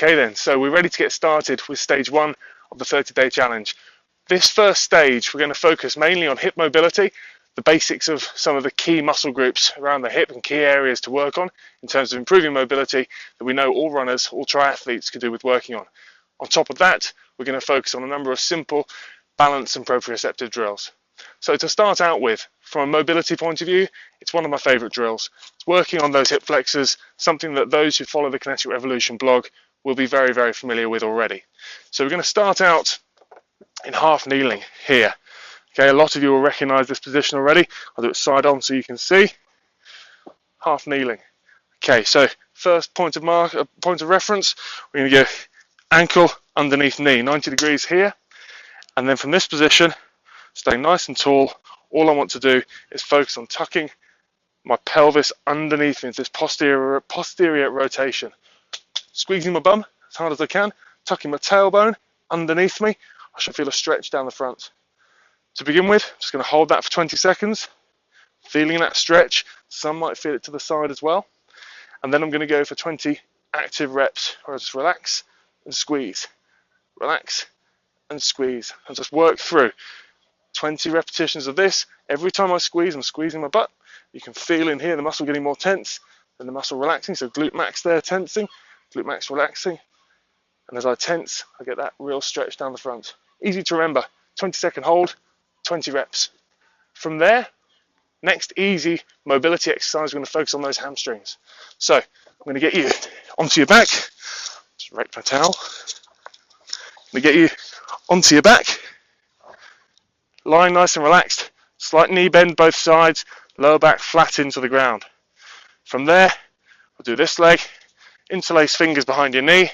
Okay then, so we're ready to get started with stage 1 of the 30-day challenge. This first stage, we're going to focus mainly on hip mobility, the basics of some of the key muscle groups around the hip and key areas to work on in terms of improving mobility that we know all runners, all triathletes could do with working on. On top of that, we're going to focus on a number of simple balance and proprioceptive drills. So to start out with, from a mobility point of view, it's one of my favourite drills. It's working on those hip flexors, something that those who follow the Kinetic Revolution blog will be very, very familiar with already. So we're going to start out in half kneeling here. Okay, a lot of you will recognise this position already. I'll do it side on so you can see. Half kneeling. Okay, so first point of reference, we're going to go ankle underneath knee, 90 degrees here. And then from this position, staying nice and tall, all I want to do is focus on tucking my pelvis underneath me into this posterior rotation. Squeezing my bum as hard as I can, tucking my tailbone underneath me. I should feel a stretch down the front. To begin with, I'm just going to hold that for 20 seconds, feeling that stretch. Some might feel it to the side as well. And then I'm going to go for 20 active reps where I just relax and squeeze, relax and squeeze, and just work through 20 repetitions of this. Every time I squeeze, I'm squeezing my butt. You can feel in here the muscle getting more tense and the muscle relaxing. So glute max there tensing, glute max relaxing. And as I tense, I get that real stretch down the front. Easy to remember, 20-second hold, 20 reps. From there, next easy mobility exercise, we're going to focus on those hamstrings. So I'm going to get you onto your back. Just wreck my towel. I'm going to get you onto your back. Lying nice and relaxed. Slight knee bend both sides. Lower back flat into the ground. From there, we'll do this leg. Interlace fingers behind your knee.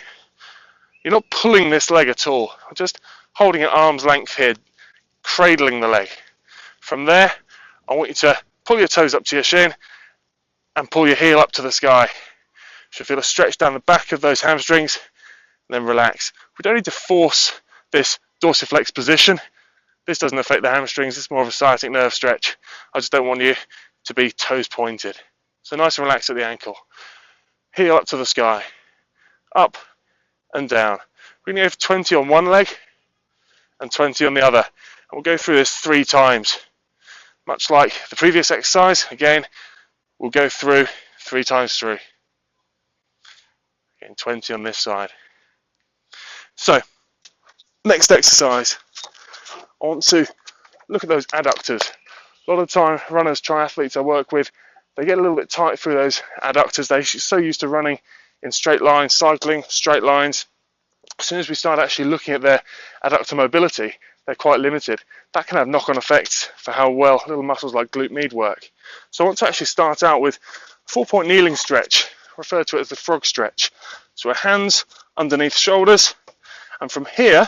You're not pulling this leg at all. I'm just holding at arm's length here, cradling the leg. From there, I want you to pull your toes up to your shin and pull your heel up to the sky. You should feel a stretch down the back of those hamstrings, and then relax. We don't need to force this dorsiflex position. This doesn't affect the hamstrings, it's more of a sciatic nerve stretch. I just don't want you to be toes pointed. So nice and relaxed at the ankle. Heel up to the sky. Up and down. We're going to go for 20 on one leg and 20 on the other. And we'll go through this 3 times. Much like the previous exercise, again, we'll go through 3 times through. Again, 20 on this side. So, next exercise. I want to look at those adductors. A lot of time, runners, triathletes I work with, they get a little bit tight through those adductors. They're so used to running in straight lines, cycling, straight lines. As soon as we start actually looking at their adductor mobility, they're quite limited. That can have knock-on effects for how well little muscles like glute med work. So I want to actually start out with a 4-point kneeling stretch. I refer to it as the frog stretch. So our hands underneath shoulders, and from here,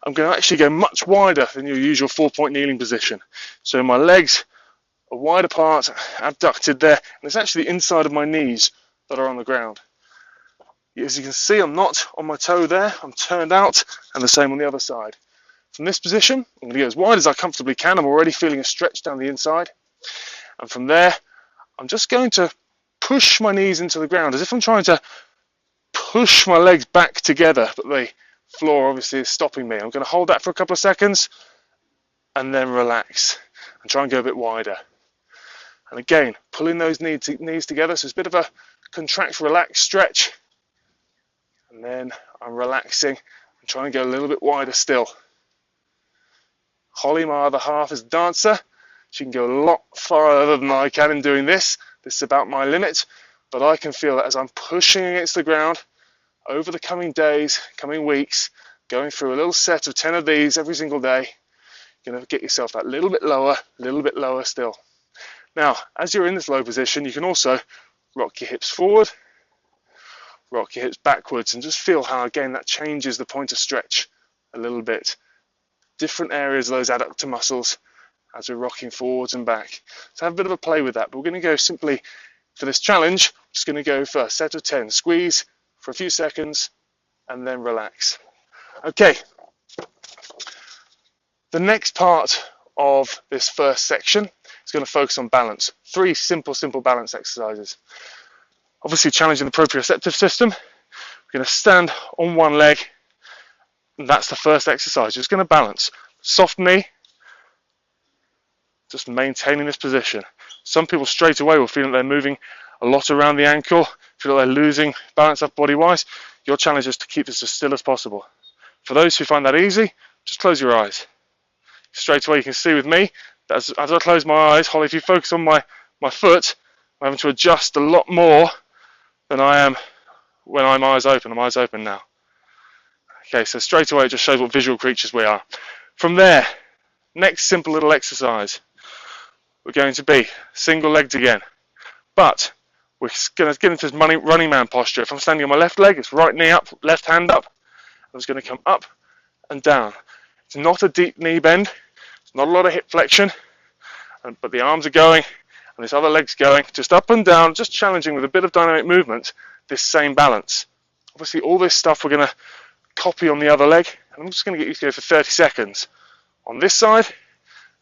I'm going to actually go much wider than your usual 4-point kneeling position. So my legs are wide apart, abducted there, and it's actually the inside of my knees that are on the ground. As you can see, I'm not on my toe there, I'm turned out, and the same on the other side. From this position, I'm going to go as wide as I comfortably can. I'm already feeling a stretch down the inside. And from there, I'm just going to push my knees into the ground, as if I'm trying to push my legs back together, but the floor obviously is stopping me. I'm going to hold that for a couple of seconds and then relax and try and go a bit wider. And again, pulling those knees together, so it's a bit of a contract, relax, stretch. And then I'm relaxing and trying to go a little bit wider still. Holly, my other half, is a dancer. She can go a lot farther than I can in doing this. This is about my limit, but I can feel that as I'm pushing against the ground over the coming days, coming weeks, going through a little set of 10 of these every single day, you're going to get yourself that little bit lower still. Now, as you're in this low position, you can also rock your hips forward, rock your hips backwards, and just feel how, again, that changes the point of stretch a little bit. Different areas of those adductor muscles as we're rocking forwards and back. So have a bit of a play with that, but we're going to go simply for this challenge, just going to go for a set of 10. Squeeze for a few seconds and then relax. Okay, the next part of this first section is going to focus on balance. 3 simple balance exercises. Obviously challenging the proprioceptive system. We're We're going to stand on one leg, and that's the first exercise. Just going to balance. Soft knee, just maintaining this position. Some people straight away will feel that they're moving a lot around the ankle, feel like they're losing balance up body-wise. Your challenge is to keep this as still as possible. For those who find that easy, just close your eyes. Straight away you can see with me, that as I close my eyes, Holly, if you focus on my foot, I'm having to adjust a lot more than I am when I'm eyes open. I'm eyes open now. Okay, so straight away it just shows what visual creatures we are. From there, next simple little exercise, we're going to be single legged again, but we're going to get into this running man posture. If I'm standing on my left leg, it's right knee up, left hand up. I'm just going to come up and down. It's not a deep knee bend, it's not a lot of hip flexion, but the arms are going and this other leg's going, just up and down, just challenging with a bit of dynamic movement, this same balance. Obviously all this stuff we're going to copy on the other leg, and I'm just going to get you to go for 30 seconds on this side,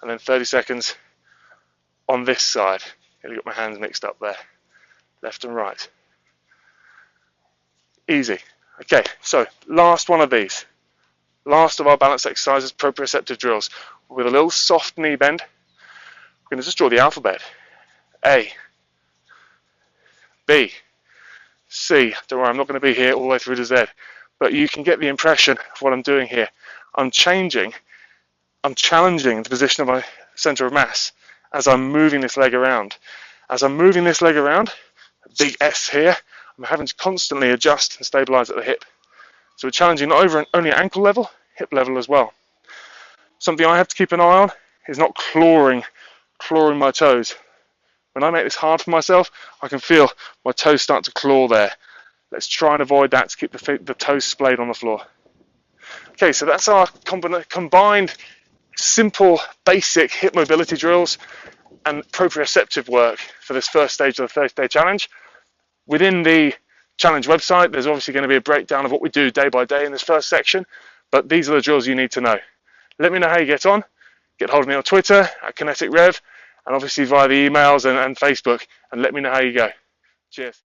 and then 30 seconds on this side. Nearly got my hands mixed up there, left and right. Easy. Okay, so last one of these. Last of our balance exercises, proprioceptive drills. With a little soft knee bend, we're going to just draw the alphabet. A, B, C. Don't worry, I'm not going to be here all the way through to Z, but you can get the impression of what I'm doing here. I'm challenging the position of my center of mass as I'm moving this leg around. As I'm moving this leg around, a big S here, I'm having to constantly adjust and stabilize at the hip. So we're challenging not only at ankle level, hip level as well. Something I have to keep an eye on is not clawing my toes. When I make this hard for myself, I can feel my toes start to claw there. Let's try and avoid that to keep the toes splayed on the floor. Okay, so that's our combined, simple, basic hip mobility drills and proprioceptive work for this first stage of the 30-day challenge. Within the challenge website, there's obviously going to be a breakdown of what we do day by day in this first section, but these are the drills you need to know. Let me know how you get on. Get hold of me on Twitter at Kinetic Rev, and obviously via the emails and Facebook, and let me know how you go. Cheers.